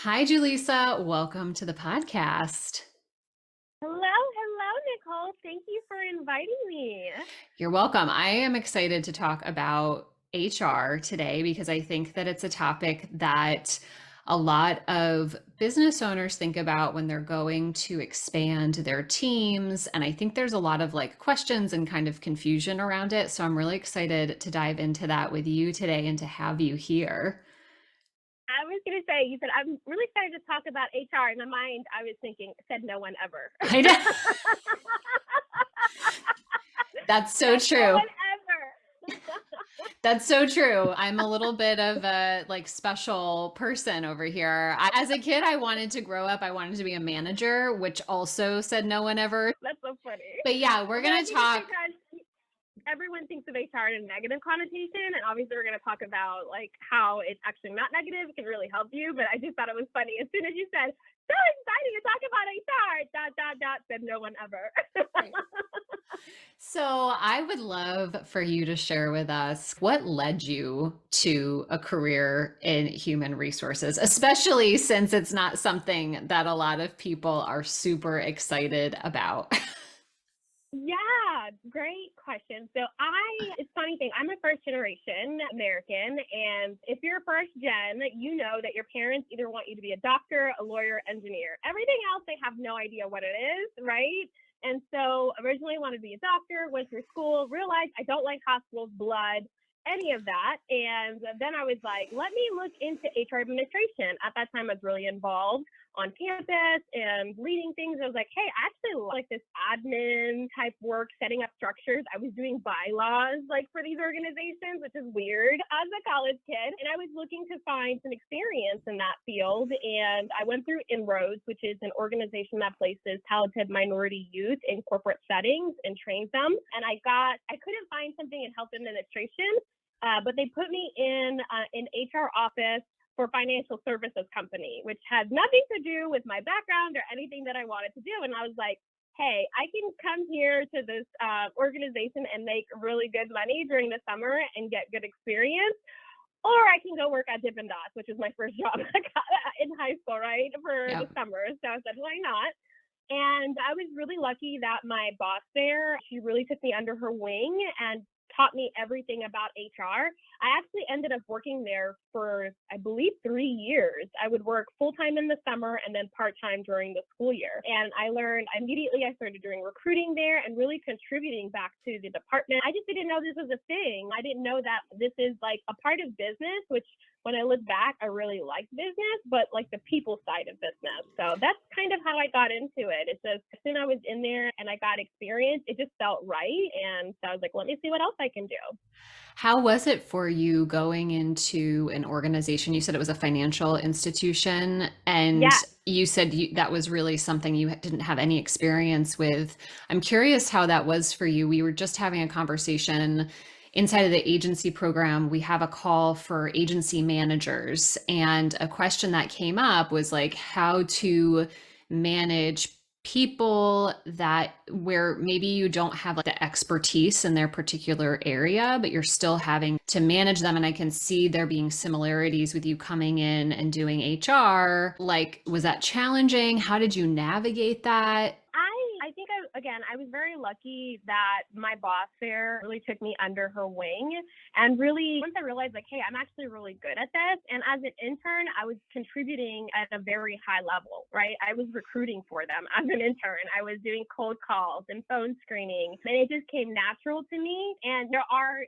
Hi, Julissa. Welcome to the podcast. Hello, Nicole. Thank you for inviting me. You're welcome. I am excited to talk about HR today because I think that it's a topic that a lot of business owners think about when they're going to expand their teams. And I think there's a lot of questions and kind of confusion around it. So I'm really excited to dive into that with you today and to have you here. I was going to say, you said, I'm really excited to talk about HR. In my mind, I was thinking, said no one ever. I know. That's so Said no true. one ever. That's so true. I'm a little bit of a special person over here. As a kid, I wanted to grow up. I wanted to be a manager, which also said no one ever. That's so funny. But yeah, we're Well, I gonna think it's talk. because everyone thinks of HR in a negative connotation, and obviously we're going to talk about like how it's actually not negative. It can really help you, but I just thought it was funny. As soon as you said, so exciting to talk about HR, dot, dot, dot, said no one ever. So I would love for you to share with us what led you to a career in human resources, especially since it's not something that a lot of people are super excited about. Yeah, great question. It's funny thing, I'm a first generation American. And if you're first gen, you know that your parents either want you to be a doctor, a lawyer, engineer. Everything else, they have no idea what it is, right? And so originally wanted to be a doctor, went through school, realized I don't like hospitals, blood, any of that. And then I was like, let me look into HR administration. At that time, I was really involved on campus and leading things. I was like, hey, I actually like this admin type work, setting up structures. I was doing bylaws like for these organizations, which is weird as a college kid. And I was looking to find some experience in that field. And I went through Inroads, which is an organization that places talented minority youth in corporate settings and trains them. And I couldn't find something in health administration, but they put me in an HR office for financial services company, which had nothing to do with my background or anything that I wanted to do. And I was like, hey, I can come here to this organization and make really good money during the summer and get good experience. Or I can go work at Dippin' Dots, which was my first job in high school, right, for the Yep. summer. So I said, why not? And I was really lucky that my boss there, she really took me under her wing and taught me everything about HR. I actually ended up working there for, I believe, 3 years. I would work full time in the summer and then part time during the school year. And I learned immediately, I started doing recruiting there and really contributing back to the department. I just didn't know this was a thing. I didn't know that this is like a part of business, which when I look back, I really liked business, but like the people side of business. So that's kind of how I got into it. It's just as soon as I was in there and I got experience, it just felt right. And so I was like, let me see what else I can do. How was it for you going into an organization? You said it was a financial institution, and Yeah. you said that was really something you didn't have any experience with. I'm curious how that was for you. We were just having a conversation inside of the agency program. We have a call for agency managers, and a question that came up was like how to manage people that where maybe you don't have like the expertise in their particular area, but you're still having to manage them. And I can see there being similarities with you coming in and doing HR. Like, was that challenging? How did you navigate that? I think I was very lucky that my boss there really took me under her wing. And really, once I realized, like, hey, I'm actually really good at this. And as an intern, I was contributing at a very high level, right? I was recruiting for them as an intern. I was doing cold calls and phone screening. And it just came natural to me. And there are,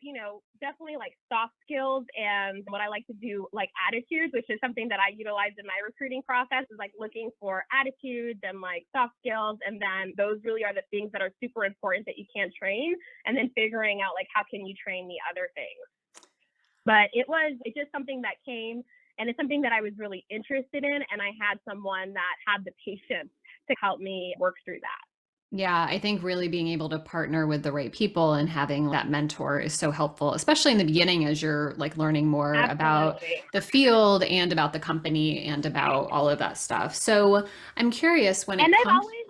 definitely like soft skills and what I like to do, like attitudes, which is something that I utilize in my recruiting process, is like looking for attitudes and like soft skills. And then those really are the things that are super important that you can't train. And then figuring out like how can you train the other things. But it's just something that came, and it's something that I was really interested in. And I had someone that had the patience to help me work through that. Yeah, I think really being able to partner with the right people and having that mentor is so helpful, especially in the beginning as you're like learning more about Absolutely. the field and about the company and about all of that stuff. So I'm curious when it And I've comes. always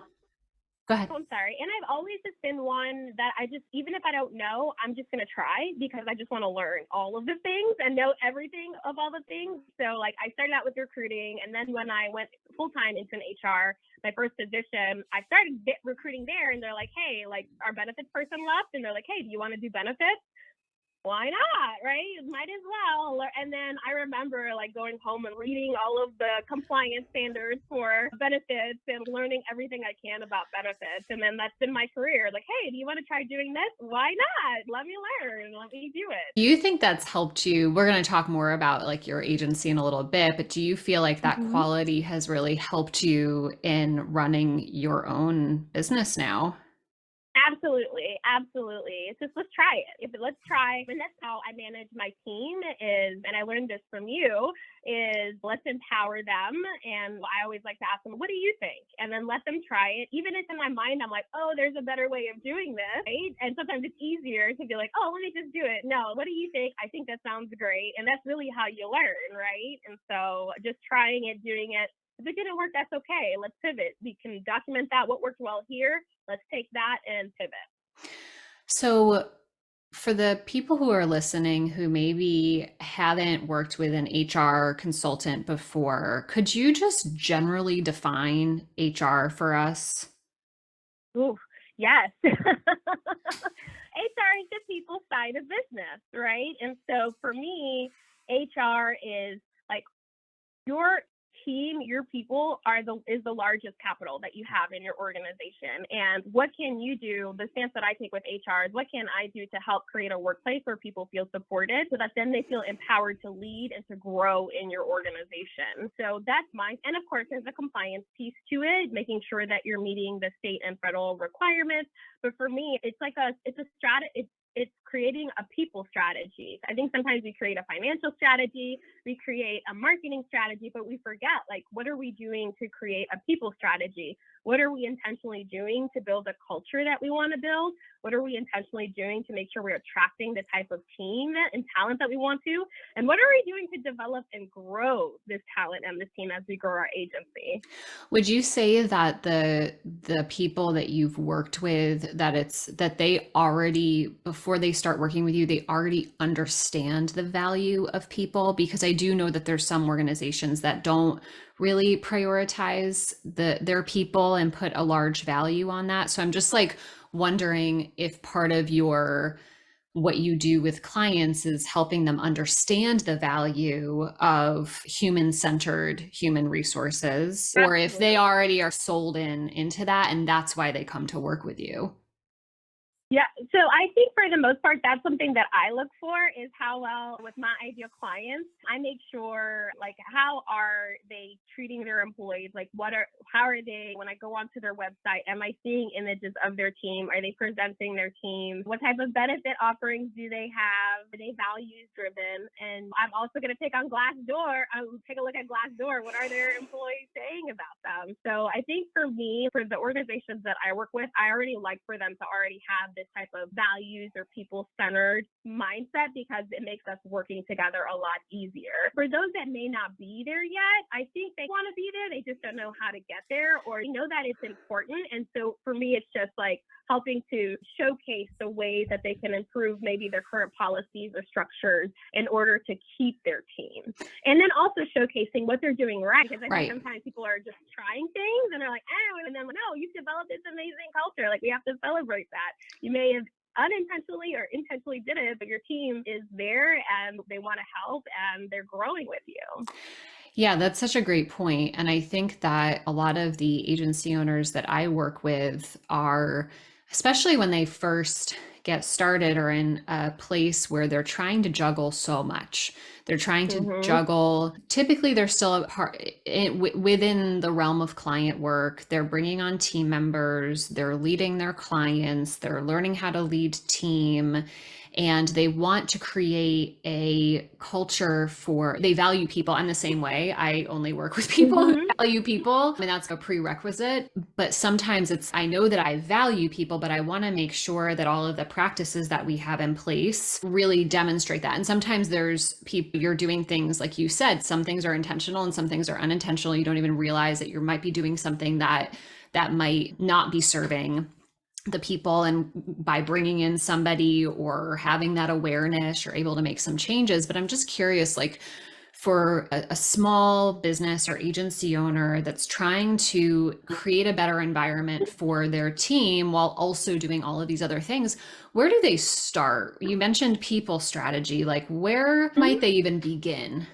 Go ahead. Oh, I'm sorry. And I've always just been one that I just, even if I don't know, I'm just going to try because I just want to learn all of the things and know everything of all the things. So, like, I started out with recruiting. And then when I went full time into an HR, my first position, I started recruiting there. And they're like, hey, like, our benefits person left. And they're like, hey, do you want to do benefits? Why not? Right? Might as well. And then I remember like going home and reading all of the compliance standards for benefits and learning everything I can about benefits. And then that's been my career. Like, hey, do you want to try doing this? Why not? Let me learn. Let me do it. Do you think that's helped you? We're going to talk more about like your agency in a little bit, but do you feel like that Mm-hmm. quality has really helped you in running your own business now? Absolutely, absolutely. It's just let's try it. Let's try, and that's how I manage my team. Is, and I learned this from you. Is let's empower them, and I always like to ask them, "What do you think?" And then let them try it. Even if in my mind I'm like, "Oh, there's a better way of doing this," right? And sometimes it's easier to be like, "Oh, let me just do it." No, what do you think? I think that sounds great, and that's really how you learn, right? And so just trying it, doing it. If it didn't work, that's okay. Let's pivot. We can document that. What worked well here, let's take that and pivot. So, for the people who are listening who maybe haven't worked with an HR consultant before, could you just generally define HR for us? Ooh, yes. HR is the people side of business, right? And so for me, HR is like your team, your people is the largest capital that you have in your organization. And what can you do? The stance that I take with HR is what can I do to help create a workplace where people feel supported so that then they feel empowered to lead and to grow in your organization. So that's mine. And of course, there's a compliance piece to it, making sure that you're meeting the state and federal requirements. But for me, it's a strategy. It's creating a people strategy. I think sometimes we create a financial strategy, we create a marketing strategy, but we forget, like, what are we doing to create a people strategy? What are we intentionally doing to build a culture that we want to build? What are we intentionally doing to make sure we're attracting the type of team and talent that we want to? And what are we doing to develop and grow this talent and this team as we grow our agency? Would you say that the people that you've worked with, that it's that they already, before they start working with you, they already understand the value of people? Because I do know that there's some organizations that don't really prioritize their people and put a large value on that. So I'm just like wondering if part of your what you do with clients is helping them understand the value of human-centered human resources, or if they Absolutely. already are sold into that and that's why they come to work with you. Yeah. So I think for the most part, that's something that I look for is how well with my ideal clients, I make sure like how are they treating their employees? Like how are they, when I go onto their website, am I seeing images of their team? Are they presenting their team? What type of benefit offerings do they have? Are they values driven? And I'm also going to take on Glassdoor. I'll take a look at Glassdoor. What are their employees saying about them? So I think for me, for the organizations that I work with, I already like for them to already have this type of values or people-centered mindset because it makes us working together a lot easier. For those that may not be there yet, I think they want to be there. They just don't know how to get there or know that it's important. And so for me, it's just like helping to showcase the ways that they can improve maybe their current policies or structures in order to keep their team. And then also showcasing what they're doing right. Because I think Right. sometimes people are just trying things and they're like, oh, and then no, you've developed this amazing culture. Like we have to celebrate that. You may have unintentionally or intentionally did it, but your team is there and they want to help and they're growing with you. Yeah, that's such a great point. And I think that a lot of the agency owners that I work with are, especially when they first get started, or in a place where they're trying to juggle so much. They're trying to Mm-hmm. juggle, typically, they're still a part within the realm of client work. They're bringing on team members, they're leading their clients, they're learning how to lead team, and they want to create a culture for, they value people. I'm the same way. I only work with people who Mm-hmm. value people. I mean, that's a prerequisite. But sometimes I know that I value people, but I want to make sure that all of the practices that we have in place really demonstrate that. And sometimes there's people, you're doing things like you said, some things are intentional and some things are unintentional. You don't even realize that you might be doing something that that might not be serving the people, and by bringing in somebody or having that awareness, you're able to make some changes. But I'm just curious, like for a small business or agency owner that's trying to create a better environment for their team while also doing all of these other things, where do they start? You mentioned people strategy, like where might they even begin?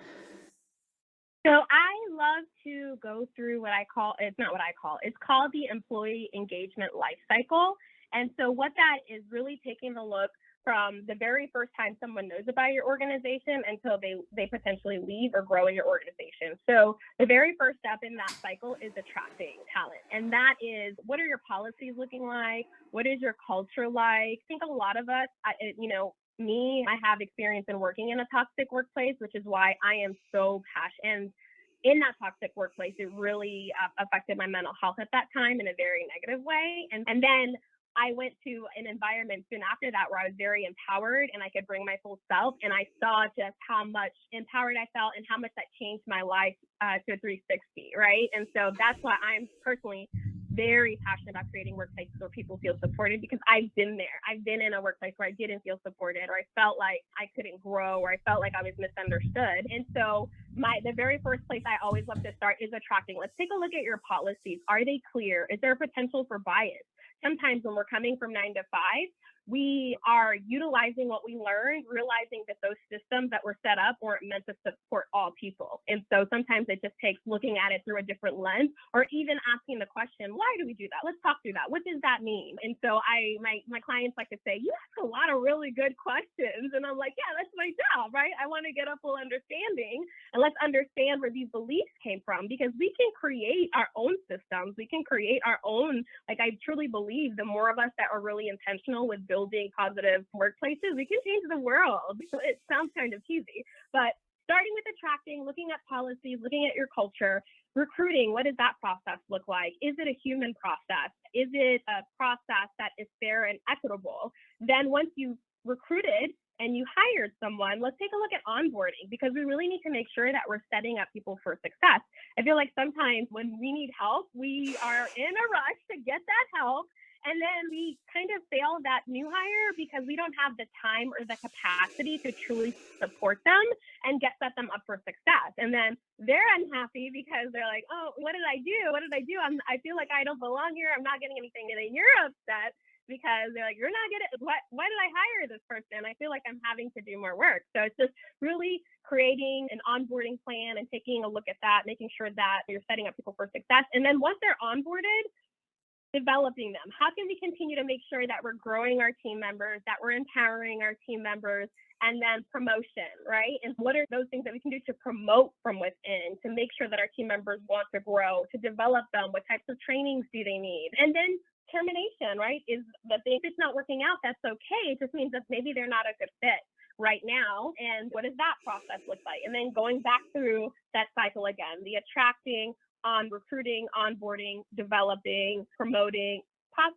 So I love to go through what I call, it's not what I call, it's called the employee engagement life cycle. And so what that is really taking a look from the very first time someone knows about your organization until they potentially leave or grow in your organization. So the very first step in that cycle is attracting talent. And that is, what are your policies looking like? What is your culture like? I think a lot of us, I have experience in working in a toxic workplace, which is why I am so passionate. And in that toxic workplace, it really affected my mental health at that time in a very negative way. And then I went to an environment soon after that where I was very empowered and I could bring my full self. And I saw just how much empowered I felt and how much that changed my life to a 360, right? And so that's why I'm personally very passionate about creating workplaces where people feel supported, because I've been there. I've been in a workplace where I didn't feel supported, or I felt like I couldn't grow, or I felt like I was misunderstood. And so the very first place I always love to start is attracting. Let's take a look at your policies. Are they clear? Is there a potential for bias? Sometimes when we're coming from 9 to 5, we are utilizing what we learned, realizing that those systems that were set up weren't meant to support all people. And so sometimes it just takes looking at it through a different lens, or even asking the question, why do we do that? Let's talk through that. What does that mean? And so my clients like to say, you ask a lot of really good questions. And I'm like, yeah, that's my job, right? I want to get a full understanding, and let's understand where these beliefs came from, because we can create our own systems. We can create our own, like I truly believe the more of us that are really intentional with building positive workplaces, we can change the world. So it sounds kind of cheesy, but starting with attracting, looking at policies, looking at your culture, recruiting, what does that process look like? Is it a human process? Is it a process that is fair and equitable? Then once you've recruited and you hired someone, let's take a look at onboarding, because we really need to make sure that we're setting up people for success. I feel like sometimes when we need help, we are in a rush to get that help. And then we kind of fail that new hire because we don't have the time or the capacity to truly support them and set them up for success. And then they're unhappy because they're like, oh, what did I do? What did I do? I feel like I don't belong here. I'm not getting anything. And then you're upset because they're like, you're not getting, why did I hire this person? I feel like I'm having to do more work. So it's just really creating an onboarding plan and taking a look at that, making sure that you're setting up people for success. And then once they're onboarded, developing them. How can we continue to make sure that we're growing our team members, that we're empowering our team members, and then promotion, right? And what are those things that we can do to promote from within, to make sure that our team members want to grow, to develop them? What types of trainings do they need? And then termination, right? Is the thing, if it's not working out, that's okay. It just means that maybe they're not a good fit right now. And what does that process look like? And then going back through that cycle again, the attracting, on recruiting, onboarding, developing, promoting,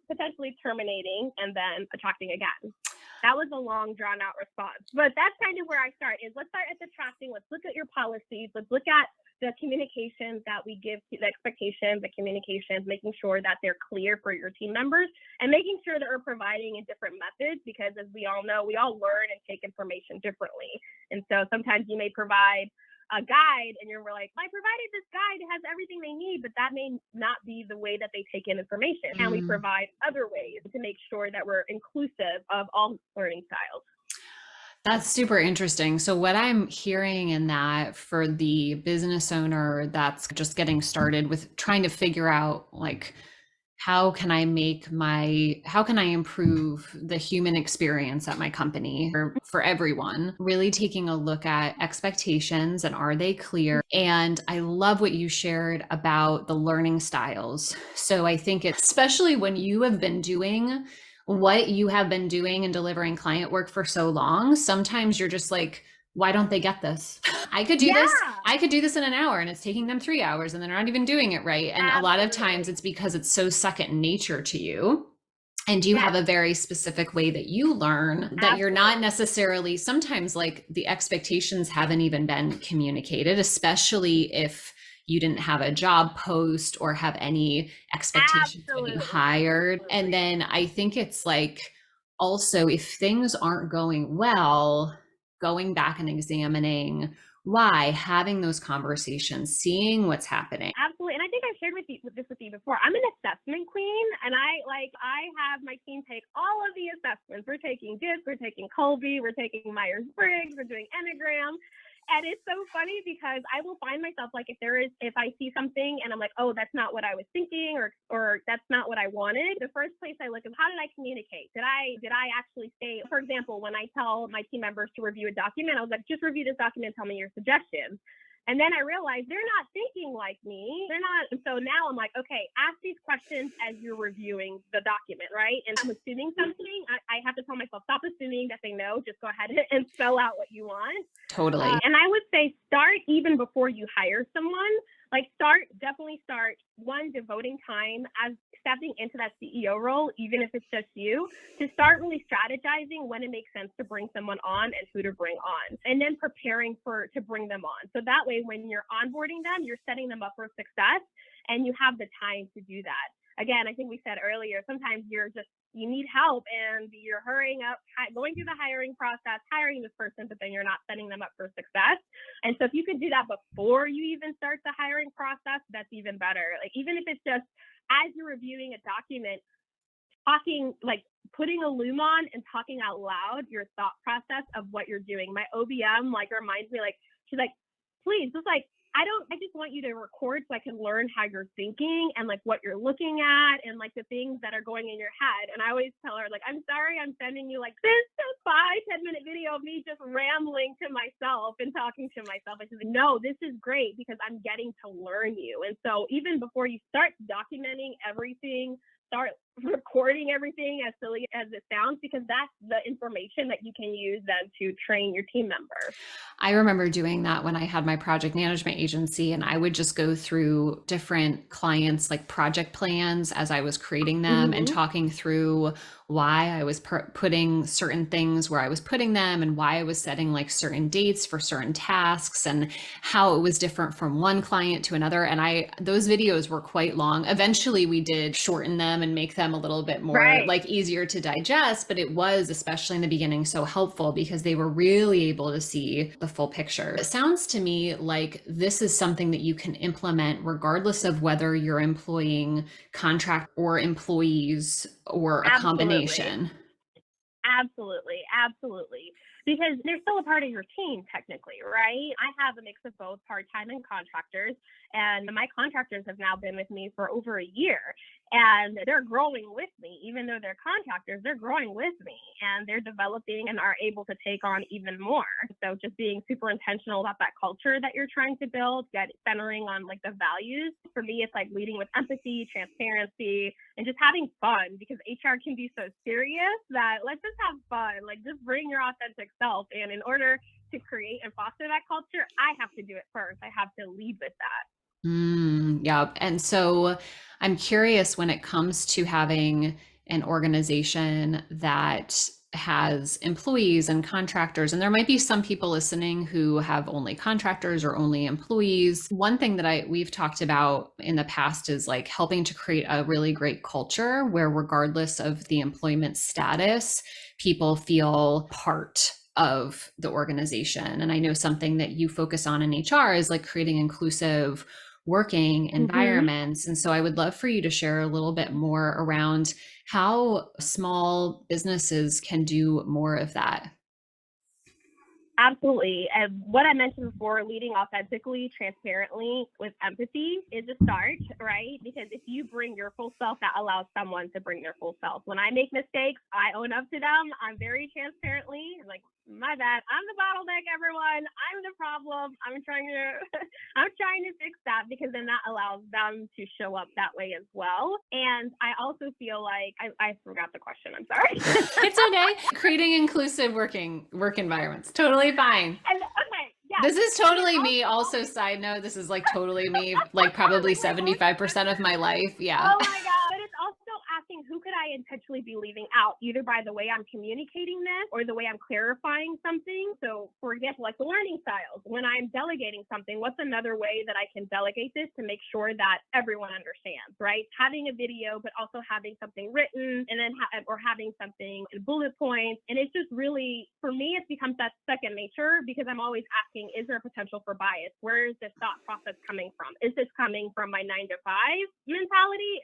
potentially terminating, and then attracting again. That was a long, drawn-out response, but that's kind of where I start. Is let's start at attracting. Let's look at your policies. Let's look at the communications that we give, the expectations, the communications, making sure that they're clear for your team members, and making sure that we're providing in different methods, because as we all know, we all learn and take information differently. And so sometimes you may provide a guide and you're like, I provided this guide, it has everything they need, but that may not be the way that they take in information. And we provide other ways to make sure that we're inclusive of all learning styles. That's super interesting. So what I'm hearing in that, for the business owner that's just getting started with trying to figure out, like, how can I improve the human experience at my company or for everyone, really taking a look at expectations and are they clear? And I love what you shared about the learning styles. So I think it's, especially when you have been doing what you have been doing and delivering client work for so long, sometimes you're just like, why don't they get this? I could do this. I could do this in an hour and it's taking them 3 hours and they're not even doing it right. And a lot of times it's because it's so second nature to you. And you have a very specific way that you learn that you're not necessarily, sometimes like the expectations haven't even been communicated, especially if you didn't have a job post or have any expectations when you Absolutely. hired. And then I think it's like also if things aren't going well, going back and examining why, having those conversations, seeing what's happening. Absolutely. And I think I've shared this with you before. I'm an assessment queen, and I have my team take all of the assessments. We're taking DISC, we're taking Colby, we're taking Myers-Briggs, we're doing Enneagram. And it's so funny because I will find myself like if I see something and I'm like, oh, that's not what I was thinking, or that's not what I wanted. The first place I look is how did I communicate? Did I actually say, for example, when I tell my team members to review a document, I was like, just review this document, tell me your suggestions. And then I realized they're not thinking like me. They're not. And so now I'm like, okay, ask these questions as you're reviewing the document, right? And I'm assuming something. I have to tell myself, stop assuming that they know. Just go ahead and spell out what you want. Totally. And I would say start even before you hire someone. Like definitely start devoting time as stepping into that CEO role, even if it's just you, to start really strategizing when it makes sense to bring someone on and who to bring on, and then preparing to bring them on. So that way, when you're onboarding them, you're setting them up for success and you have the time to do that. Again, I think we said earlier, sometimes you need help and you're hurrying up, going through the hiring process, hiring this person, but then you're not setting them up for success. And so if you could do that before you even start the hiring process, that's even better. Like, even if it's just as you're reviewing a document, talking, like putting a loom on and talking out loud your thought process of what you're doing. My OBM reminds me, she's like, please, just I just want you to record so I can learn how you're thinking and like what you're looking at and like the things that are going in your head. And I always tell her, like, I'm sorry I'm sending you like this 5-10 minute video of me just rambling to myself and talking to myself. I said, no, this is great because I'm getting to learn you. And so even before you start documenting everything, start recording everything, as silly as it sounds, because that's the information that you can use then to train your team member. I remember doing that when I had my project management agency, and I would just go through different clients' like project plans as I was creating them and talking through why I was putting certain things where I was putting them and why I was setting like certain dates for certain tasks and how it was different from one client to another. And those videos were quite long. Eventually we did shorten them and make them a little bit more like easier to digest, but it was, especially in the beginning, so helpful because they were really able to see the full picture. It sounds to me like this is something that you can implement regardless of whether you're employing contract or employees or a combination. Absolutely. Because they're still a part of your team, technically, right? I have a mix of both part-time and contractors, and my contractors have now been with me for over a year, and they're growing with me. Even though they're contractors, they're growing with me, and they're developing and are able to take on even more. So just being super intentional about that culture that you're trying to build, centering on like the values. For me, it's like leading with empathy, transparency, and just having fun, because HR can be so serious that let's just have fun. Like, just bring your authentic self. And in order to create and foster that culture, I have to do it first. I have to lead with that. Yeah. And so I'm curious, when it comes to having an organization that has employees and contractors, and there might be some people listening who have only contractors or only employees. One thing that we've talked about in the past is like helping to create a really great culture where, regardless of the employment status, people feel part of the organization. And I know something that you focus on in HR is like creating inclusive working environments. And so I would love for you to share a little bit more around how small businesses can do more of that. Absolutely. And what I mentioned before, leading authentically, transparently, with empathy is a start, right? Because if you bring your full self, that allows someone to bring their full self. When I make mistakes, I own up to them. I'm very transparently like, my bad. I'm the bottleneck, everyone. I'm the problem. I'm trying to fix that, because then that allows them to show up that way as well. And I also feel like I forgot the question. I'm sorry. It's okay. Creating inclusive work environments. Totally fine. Yeah. This is totally me. Also, side note, this is like totally me, like probably 75% of my life. Yeah. Oh my God. But it's also asking, who could I I intentionally be leaving out, either by the way I'm communicating this or the way I'm clarifying something? So, for example, like the learning styles, when I'm delegating something, what's another way that I can delegate this to make sure that everyone understands, right? Having a video, but also having something written, and then or having something in bullet points. And it's just really, for me, it's become that second nature, because I'm always asking, is there a potential for bias? Where is this thought process coming from? Is this coming from my 9 to 5 mentality?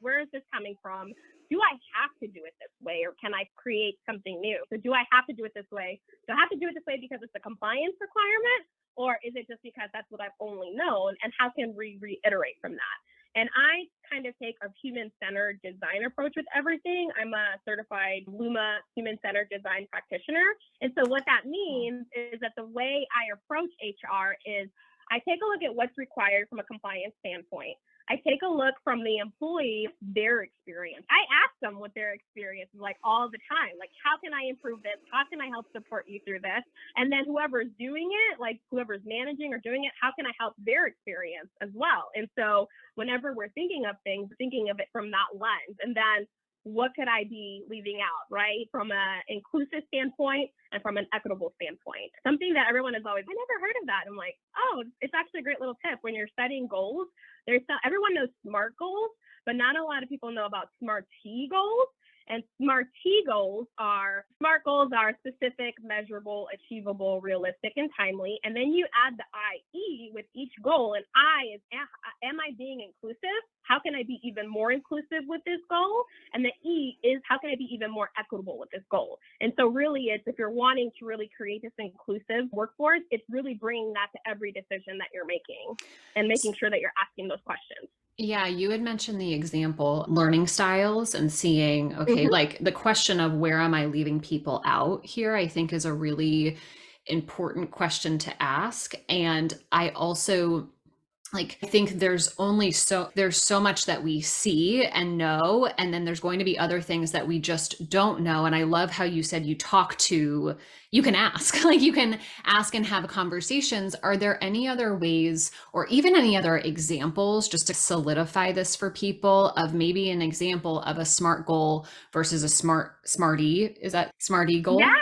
Where is this coming from? Do I have to do it this way, or can I create something new? So do I have to do it this way? Do I have to do it this way because it's a compliance requirement, or is it just because that's what I've only known? And how can we reiterate from that? And I kind of take a human-centered design approach with everything. I'm a certified Luma human-centered design practitioner. And so what that means is that the way I approach HR is I take a look at what's required from a compliance standpoint. I take a look from the employee, their experience. I ask them what their experience is like all the time. Like, how can I improve this? How can I help support you through this? And then whoever's doing it, like whoever's managing or doing it, how can I help their experience as well? And so whenever we're thinking of things, thinking of it from that lens. And then what could I be leaving out, right? From an inclusive standpoint and from an equitable standpoint. Something that everyone is always, I never heard of that. I'm like, oh, it's actually a great little tip. When you're setting goals, everyone knows SMART goals, but not a lot of people know about SMART T goals. And SMART T goals are specific, measurable, achievable, realistic, and timely. And then you add the IE with each goal. And I is, am I being inclusive? How can I be even more inclusive with this goal? And the E is, how can I be even more equitable with this goal? And so really it's, if you're wanting to really create this inclusive workforce, it's really bringing that to every decision that you're making and making sure that you're asking those questions. Yeah, you had mentioned the example learning styles and seeing, okay, like the question of where am I leaving people out here, I think is a really important question to ask. And I also I think there's so much that we see and know, and then there's going to be other things that we just don't know. And I love how you said you can ask, like you can ask and have conversations. Are there any other ways, or even any other examples, just to solidify this for people, of maybe an example of a SMART goal versus a SMARTY? Is that SMARTY goal? Yeah.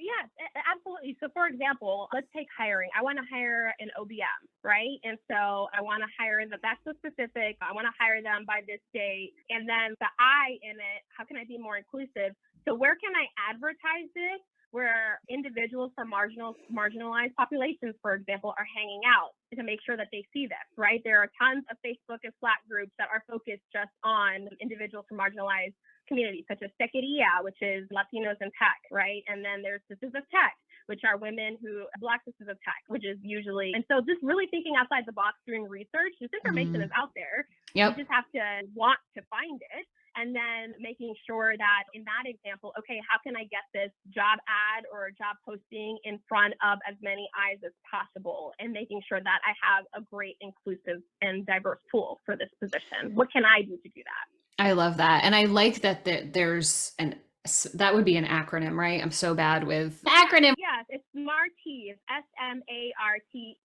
Yes, absolutely. So for example, let's take hiring. I want to hire an OBM, right? And so I want to hire them. That's so specific. I want to hire them by this date. And then the I in it, how can I be more inclusive? So where can I advertise this? Where individuals from marginalized populations, for example, are hanging out to make sure that they see this, right? There are tons of Facebook and Slack groups that are focused just on individuals from marginalized communities, such as Tequeria, which is Latinos in tech, right? And then there's Sisters of Tech, which are Black Sisters of Tech, which is usually, and so just really thinking outside the box, doing research. This information is out there. Yep. You just have to want to find it. And then making sure that in that example, okay, how can I get this job ad or job posting in front of as many eyes as possible, and making sure that I have a great, inclusive, and diverse pool for this position? What can I do to do that? I love that. And I like that that would be an acronym, right? I'm so bad with acronym. Yes, it's SMARTIE. It's SMARTIE.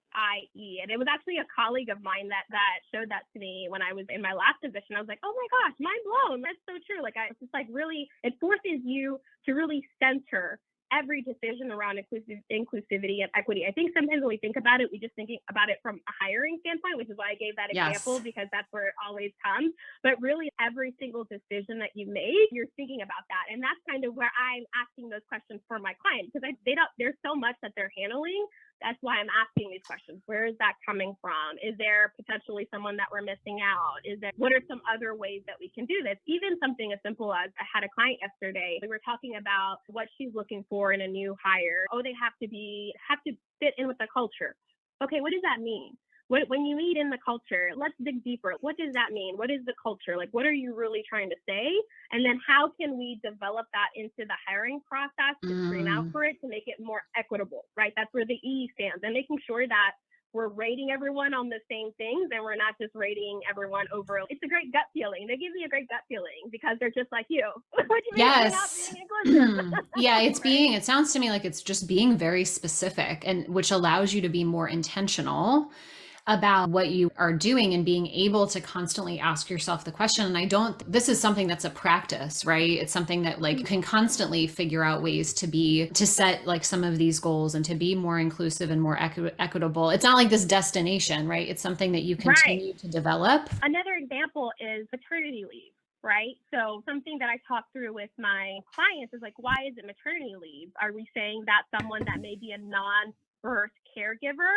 And it was actually a colleague of mine that showed that to me when I was in my last position. I was like, oh my gosh, mind blown. That's so true. It's just like really, it forces you to really center every decision around inclusivity and equity. I think sometimes when we think about it, we just think about it from a hiring standpoint, which is why I gave that example, because that's where it always comes. But really, every single decision that you make, you're thinking about that. And that's kind of where I'm asking those questions for my clients, because there's so much that they're handling. That's why I'm asking these questions. Where is that coming from? Is there potentially someone that we're missing out? What are some other ways that we can do this? Even something as simple as, I had a client yesterday. We were talking about what she's looking for in a new hire. Oh, they have to fit in with the culture. Okay, what does that mean? When you meet in the culture, let's dig deeper. What does that mean? What is the culture? Like, what are you really trying to say? And then how can we develop that into the hiring process to screen out for it, to make it more equitable, right? That's where the E stands, and making sure that we're rating everyone on the same things, and we're not just rating everyone over. It's a great gut feeling. They give me a great gut feeling because they're just like you. Yes. Yeah, it sounds to me like it's just being very specific, and which allows you to be more intentional. about what you are doing and being able to constantly ask yourself the question. And this is something that's a practice, right? It's something that like you can constantly figure out ways to set like some of these goals and to be more inclusive and more equitable. It's not like this destination, right? It's something that you Right. continue to develop. Another example is maternity leave, right? So something that I talk through with my clients is like, why is it maternity leave? Are we saying that someone that may be a non-birth caregiver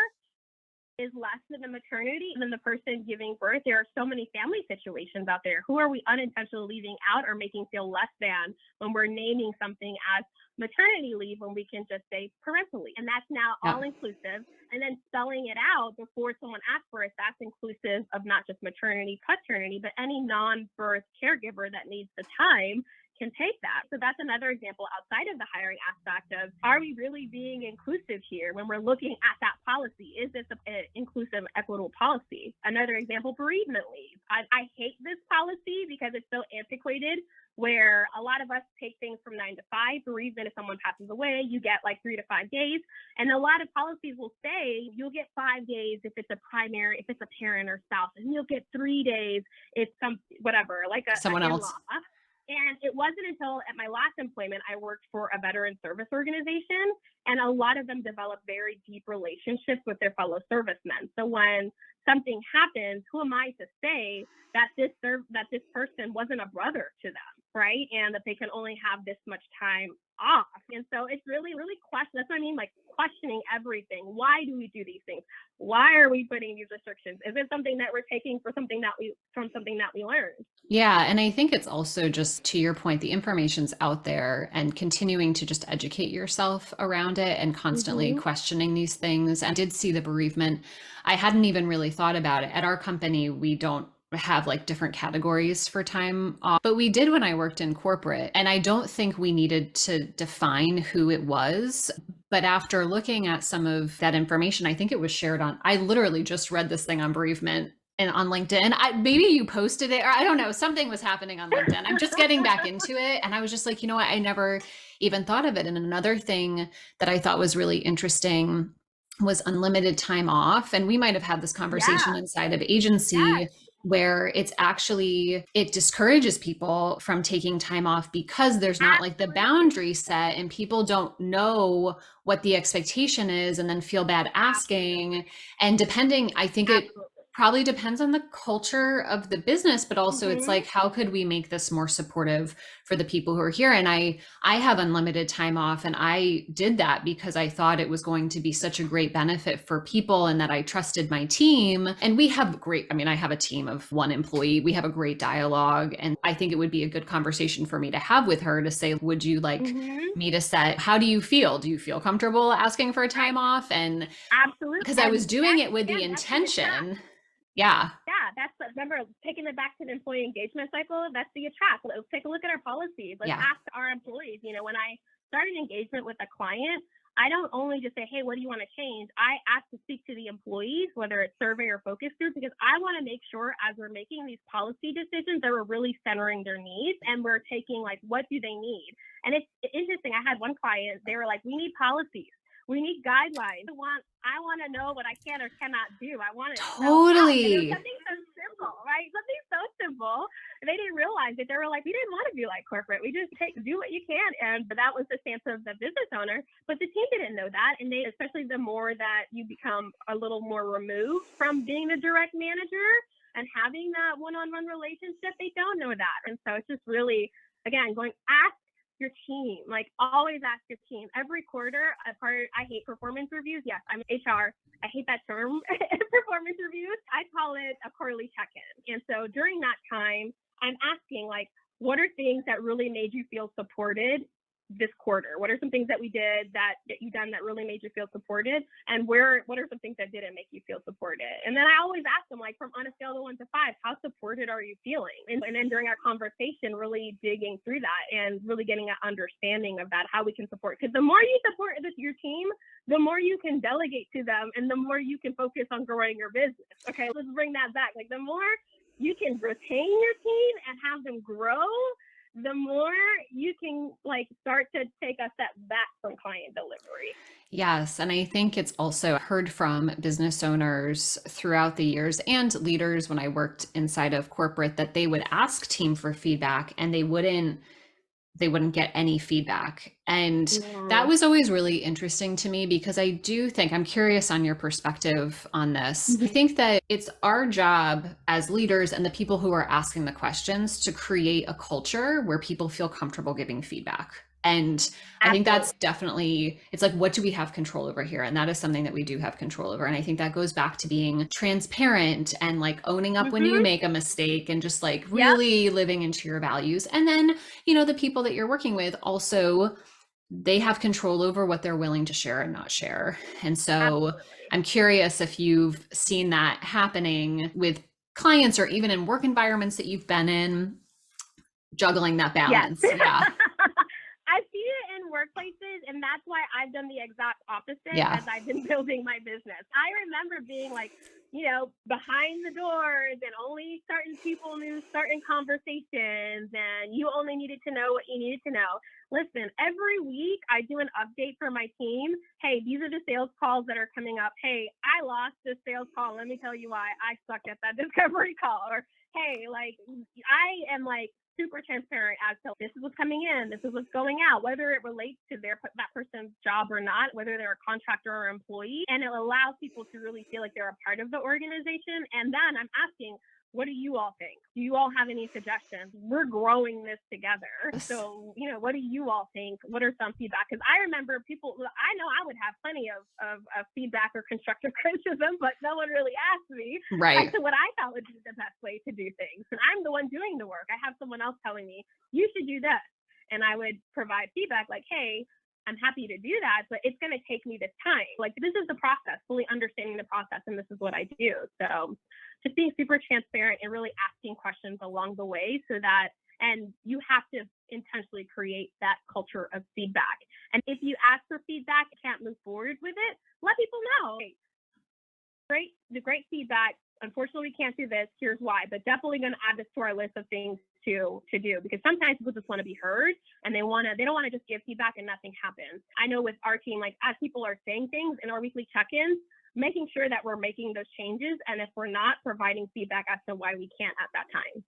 is less than a maternity than the person giving birth? There are so many family situations out there. Who are we unintentionally leaving out or making feel less than when we're naming something as maternity leave when we can just say parental leave? And that's now all inclusive. And then spelling it out before someone asks for it, that's inclusive of not just maternity, paternity, but any non-birth caregiver that needs the time can take that. So that's another example outside of the hiring aspect of, are we really being inclusive here when we're looking at that policy? Is this an inclusive, equitable policy? Another example, bereavement leave. I hate this policy because it's so antiquated, where a lot of us take things from 9 to 5. Bereavement, if someone passes away, you get like 3 to 5 days. And a lot of policies will say you'll get 5 days if it's a primary, if it's a parent or spouse, and you'll get 3 days if whatever, like someone else. And it wasn't until at my last employment, I worked for a veteran service organization, and a lot of them developed very deep relationships with their fellow servicemen. So when something happens, who am I to say that this person wasn't a brother to them, right? And that they can only have this much time off. And so it's really, really that's what I mean, like questioning everything. Why do we do these things? Why are we putting these restrictions? Is it something that we're taking from something that we learned? Yeah. And I think it's also just to your point, the information's out there and continuing to just educate yourself around it and constantly questioning these things. I did see the bereavement. I hadn't even really thought about it. At our company, we don't have like different categories for time off, but we did when I worked in corporate. And I don't think we needed to define who it was. But after looking at some of that information, I think it was shared I literally just read this thing on bereavement and on LinkedIn. Maybe you posted it, or I don't know, something was happening on LinkedIn. I'm just getting back into it. And I was just like, you know what? I never even thought of it. And another thing that I thought was really interesting was unlimited time off. And we might have had this conversation inside of agency where it discourages people from taking time off because there's not like the boundary set and people don't know what the expectation is and then feel bad asking. And depending, I think it probably depends on the culture of the business, but also it's like, how could we make this more supportive for the people who are here? And I have unlimited time off, and I did that because I thought it was going to be such a great benefit for people and that I trusted my team. And we have I have a team of 1 employee. We have a great dialogue. And I think it would be a good conversation for me to have with her to say, would you like me to how do you feel? Do you feel comfortable asking for a time off? And absolutely, because I was doing it with the intention. Yeah. Remember, taking it back to the employee engagement cycle, that's the attract. Let's take a look at our policies. Let's ask our employees. When I started engagement with a client, I don't only just say, hey, what do you want to change? I ask to speak to the employees, whether it's survey or focus group, because I want to make sure as we're making these policy decisions that we're really centering their needs and we're taking like, what do they need? And it's interesting. I had one client, they were like, we need policies. We need guidelines. I want to know what I can or cannot do. I want to totally. Something so simple, right? Something so simple. They didn't realize it. They were like, we didn't want to be like corporate. We just do what you can. But that was the stance of the business owner. But the team didn't know that. And especially the more that you become a little more removed from being the direct manager and having that one-on-one relationship, they don't know that. And so it's just really, again, ask your team. Like, always ask your team. Every quarter, I hate performance reviews. Yes, I'm HR. I hate that term, performance reviews. I call it a quarterly check-in. And so during that time, I'm asking, like, what are things that really made you feel supported this quarter? What are some things that we did that you done that really made you feel supported? And what are some things that didn't make you feel supported? And then I always ask them, like, from on a scale of 1 to 5, how supported are you feeling? And then during our conversation, really digging through that and really getting an understanding of that, how we can support. Because the more you support your team, the more you can delegate to them and the more you can focus on growing your business. Okay, let's bring that back. Like, the more you can retain your team and have them grow, the more you can like start to take a step back from client delivery. Yes, and I think it's also heard from business owners throughout the years and leaders when I worked inside of corporate that they would ask team for feedback and they wouldn't get any feedback. And that Yeah. was always really interesting to me because I do think, I'm curious on your perspective on this. I Mhm. think that it's our job as leaders and the people who are asking the questions to create a culture where people feel comfortable giving feedback. And I think Absolutely. that's definitely, it's like, what do we have control over here? And that is something that we do have control over. And I think that goes back to being transparent and like owning up when you Mhm. make a mistake and just like Yep. really living into your values. And then, the people that you're working with also, they have control over what they're willing to share and not share. And so Absolutely. I'm curious if you've seen that happening with clients or even in work environments that you've been in, juggling that Yes. balance. Yeah. I see it in workplaces, and that's why I've done the exact opposite Yeah. as I've been building my business. I remember being like, behind the doors, and only certain people knew certain conversations, and you only needed to know what you needed to know. Listen, every week I do an update for my team. Hey, these are the sales calls that are coming up. Hey, I lost this sales call. Let me tell you why. I sucked at that discovery call. Or, hey, like, I am like, super transparent as to this is what's coming in, this is what's going out, whether it relates to that person's job or not, whether they're a contractor or employee, and it allows people to really feel like they're a part of the organization. And then I'm asking, what do you all think? Do you all have any suggestions? We're growing this together. Yes. So, what do you all think? What are some feedback? Because I remember I know I would have plenty of feedback or constructive criticism, but no one really asked me as Right. to what I thought would be the best way to do things. And I'm the one doing the work. I have someone else telling me, you should do this. And I would provide feedback like, hey, I'm happy to do that, but it's going to take me this time. Like, this is the process, fully understanding the process, and this is what I do. So just being super transparent and really asking questions along the way and you have to intentionally create that culture of feedback. And if you ask for feedback, can't move forward with it, let people know. Hey, great feedback. Unfortunately, we can't do this. Here's why. But definitely going to add this to our list of things to do, because sometimes people just want to be heard and they don't want to just give feedback and nothing happens. I know with our team, like as people are saying things in our weekly check-ins, making sure that we're making those changes, and if we're not, providing feedback as to why we can't at that time.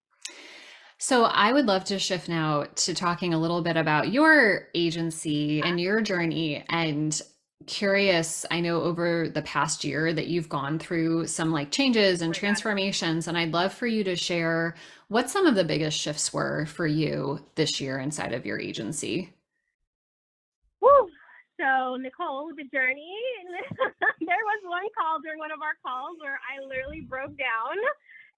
So I would love to shift now to talking a little bit about your agency and your journey, and curious, I know over the past year that you've gone through some like changes Oh and my God. transformations, and I'd love for you to share what some of the biggest shifts were for you this year inside of your agency. Woo. So Nicole, the journey, there was one call during one of our calls where I literally broke down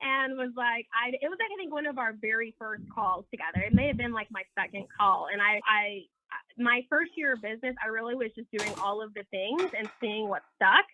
and was like, it was like, I think one of our very first calls together. It may have been like my second call. And my first year of business, I really was just doing all of the things and seeing what stuck.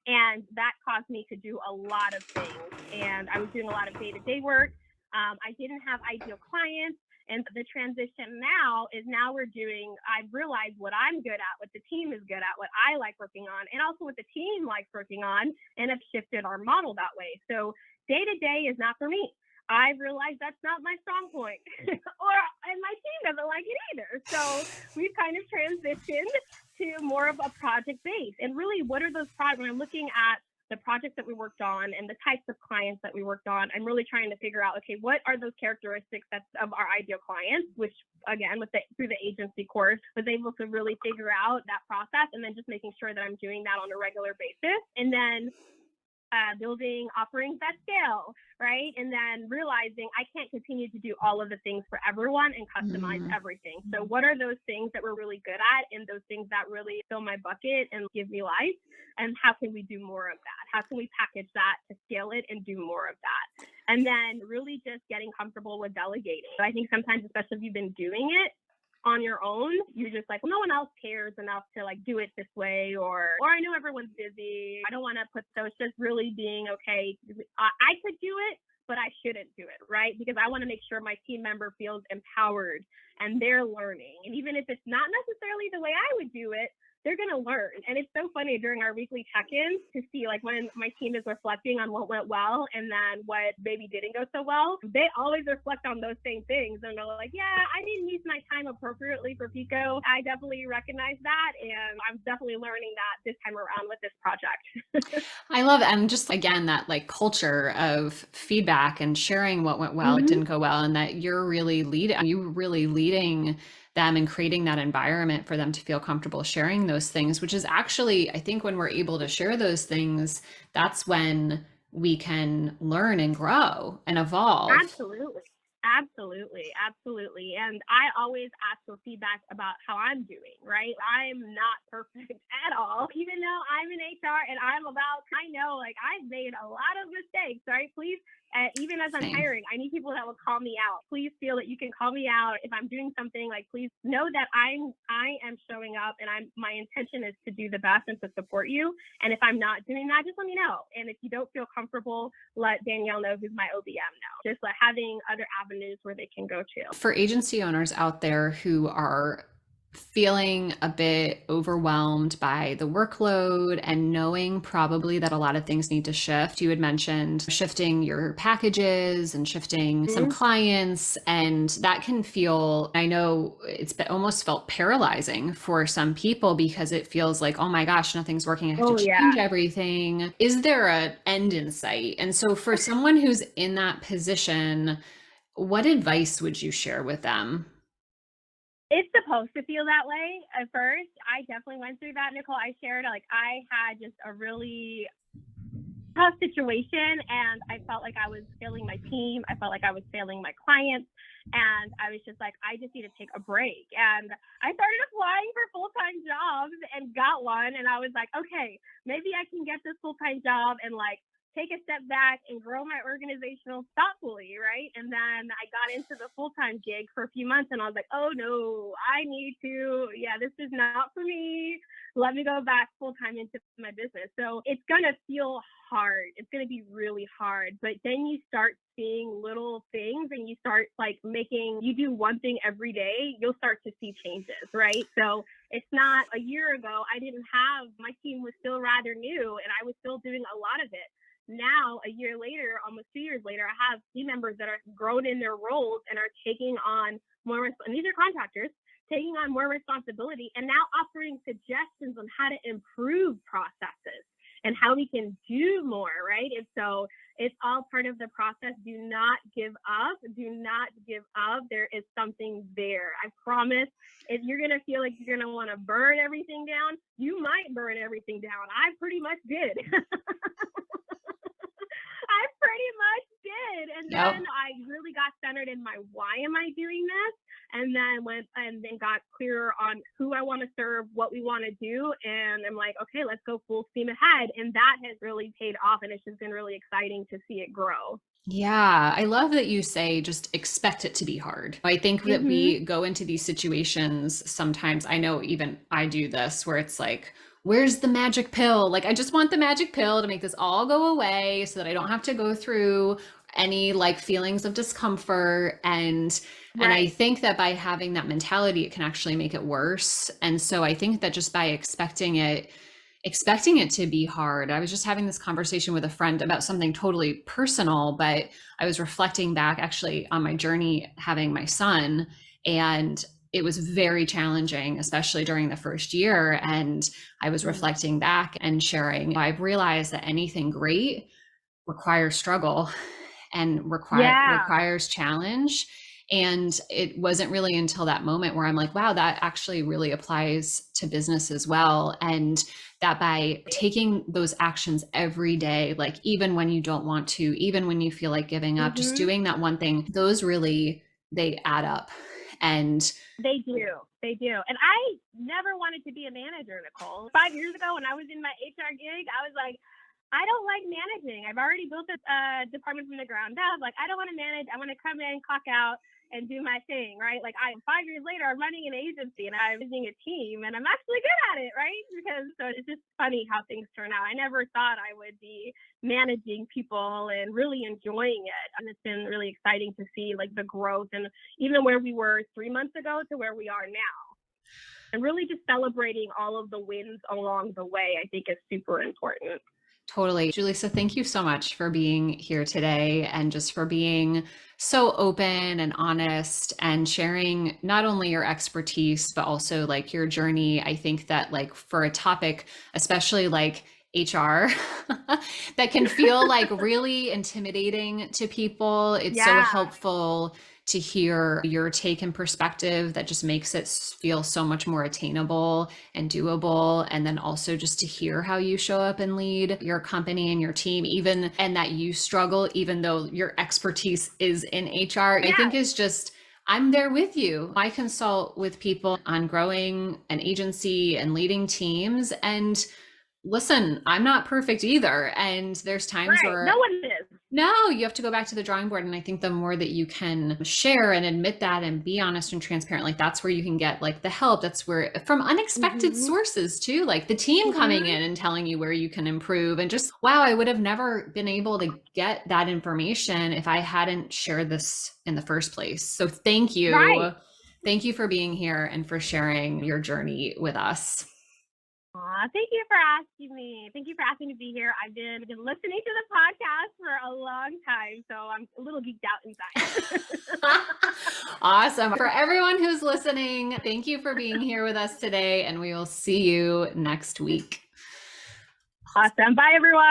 And that caused me to do a lot of things. And I was doing a lot of day-to-day work. I didn't have ideal clients. And the transition now I've realized what I'm good at, what the team is good at, what I like working on, and also what the team likes working on, and have shifted our model that way. So day to day is not for me. I've realized that's not my strong point, and my team doesn't like it either. So we've kind of transitioned to more of a project base. And really, what are those projects? When I'm looking at the projects that we worked on and the types of clients that we worked on, I'm really trying to figure out, okay, what are those characteristics of our ideal clients, which again, through the agency course, was able to really figure out that process, and then just making sure that I'm doing that on a regular basis. And then building offerings at scale, right? And then realizing I can't continue to do all of the things for everyone and customize everything. So what are those things that we're really good at, and those things that really fill my bucket and give me life? And how can we do more of that? How can we package that to scale it and do more of that? And then really just getting comfortable with delegating. So I think sometimes, especially if you've been doing it on your own, you're just like, well, no one else cares enough to like do it this way, or I know everyone's busy, I don't want to put. So it's just really being okay, I could do it, but I shouldn't do it, right? Because I want to make sure my team member feels empowered and they're learning. And even if it's not necessarily the way I would do it, they're going to learn. And it's so funny during our weekly check-ins to see like when my team is reflecting on what went well and then what maybe didn't go so well, they always reflect on those same things. And they're like, yeah, I didn't use my time appropriately for Pico. I definitely recognize that. And I'm definitely learning that this time around with this project. I love it. And just again, that like culture of feedback and sharing what went well, it Mm-hmm. didn't go well, and that you really leading them and creating that environment for them to feel comfortable sharing those things, which is actually, I think when we're able to share those things, that's when we can learn and grow and evolve. Absolutely. Absolutely. Absolutely. And I always ask for feedback about how I'm doing, right? I'm not perfect at all, even though I'm in HR and I know like I've made a lot of mistakes, right? Please, even as I'm Same. hiring, I need people that will call me out. Please feel that you can call me out if I'm doing something. Like, please know that I am showing up and my intention is to do the best and to support you. And if I'm not doing that, just let me know. And if you don't feel comfortable, let Danielle know, who's my OBM know. Just like having other avenues where they can go to. For agency owners out there who are feeling a bit overwhelmed by the workload and knowing probably that a lot of things need to shift. You had mentioned shifting your packages and shifting some Mm-hmm. clients, and that can feel, I know almost felt paralyzing for some people because it feels like, oh my gosh, nothing's working. I have to Oh, yeah. change everything. Is there an end in sight? And so for someone who's in that position, what advice would you share with them? It's supposed to feel that way at first. I definitely went through that, Nicole. I shared, like, I had just a really tough situation and I felt like I was failing my team. I felt like I was failing my clients. And I was just like, I just need to take a break. And I started applying for full-time jobs and got one. And I was like, okay, maybe I can get this full-time job and like take a step back and grow my organizational thoughtfully, right? And then I got into the full-time gig for a few months and I was like, oh no, this is not for me. Let me go back full-time into my business. So it's going to feel hard. It's going to be really hard. But then you start seeing little things and you start like you do one thing every day, you'll start to see changes, right? So it's not a year ago, my team was still rather new and I was still doing a lot of it. Now, a year later, almost 2 years later, I have team members that are grown in their roles and are taking on and these are contractors, taking on more responsibility and now offering suggestions on how to improve processes and how we can do more, right? And so it's all part of the process. Do not give up. Do not give up. There is something there. I promise. If you're going to feel like you're going to want to burn everything down, you might burn everything down. I pretty much did. I pretty much did. And Yep. then I really got centered in my why am I doing this? And then got clearer on who I want to serve, what we want to do. And I'm like, okay, let's go full steam ahead. And that has really paid off. And it's just been really exciting to see it grow. Yeah, I love that you say just expect it to be hard. I think that Mm-hmm. we go into these situations sometimes. I know even I do this where it's like, where's the magic pill? Like, I just want the magic pill to make this all go away so that I don't have to go through any like feelings of discomfort. And I Right. think that by having that mentality, it can actually make it worse. And so I think that just by expecting it to be hard. I was just having this conversation with a friend about something totally personal, but I was reflecting back actually on my journey having my son, and it was very challenging, especially during the first year. And I was reflecting back and sharing. I've realized that anything great requires struggle and Yeah. requires challenge. And it wasn't really until that moment where I'm like, wow, that actually really applies to business as well. And that by taking those actions every day, like even when you don't want to, even when you feel like giving up, just Mm-hmm. doing that one thing, those really, they add up. And They do. They do. And I never wanted to be a manager, Nicole. 5 years ago when I was in my HR gig, I was like, I don't like managing. I've already built a department from the ground up. Like, I don't want to manage. I want to come in, clock out, and do my thing, right? Like, 5 years later, I'm running an agency and I'm managing a team, and I'm actually good at it, right? So it's just funny how things turn out. I never thought I would be managing people and really enjoying it. And it's been really exciting to see like the growth and even where we were 3 months ago to where we are now. And really just celebrating all of the wins along the way, I think is super important. Totally. Julissa, thank you so much for being here today and just for being so open and honest and sharing not only your expertise, but also like your journey. I think that like for a topic, especially like HR, that can feel like really intimidating to people, it's so Yeah, helpful to hear your take and perspective that just makes it feel so much more attainable and doable. And then also just to hear how you show up and lead your company and your team, even and that you struggle, even though your expertise is in HR, I think yeah, is just I'm there with you. I consult with people on growing an agency and leading teams. And listen, I'm not perfect either. And there's times right. No where one is. no, you have to go back to the drawing board. And I think the more that you can share and admit that and be honest and transparent, like that's where you can get like the help. That's where from unexpected Hmm. sources too, like the team coming Hmm. in and telling you where you can improve. And just, wow, I would have never been able to get that information if I hadn't shared this in the first place. So thank Right. you. Thank you for being here and for sharing your journey with us. Aw, thank you for asking me. Thank you for asking me to be here. I've been listening to the podcast for a long time, so I'm a little geeked out inside. Awesome. For everyone who's listening, thank you for being here with us today, and we will see you next week. Awesome. Bye, everyone.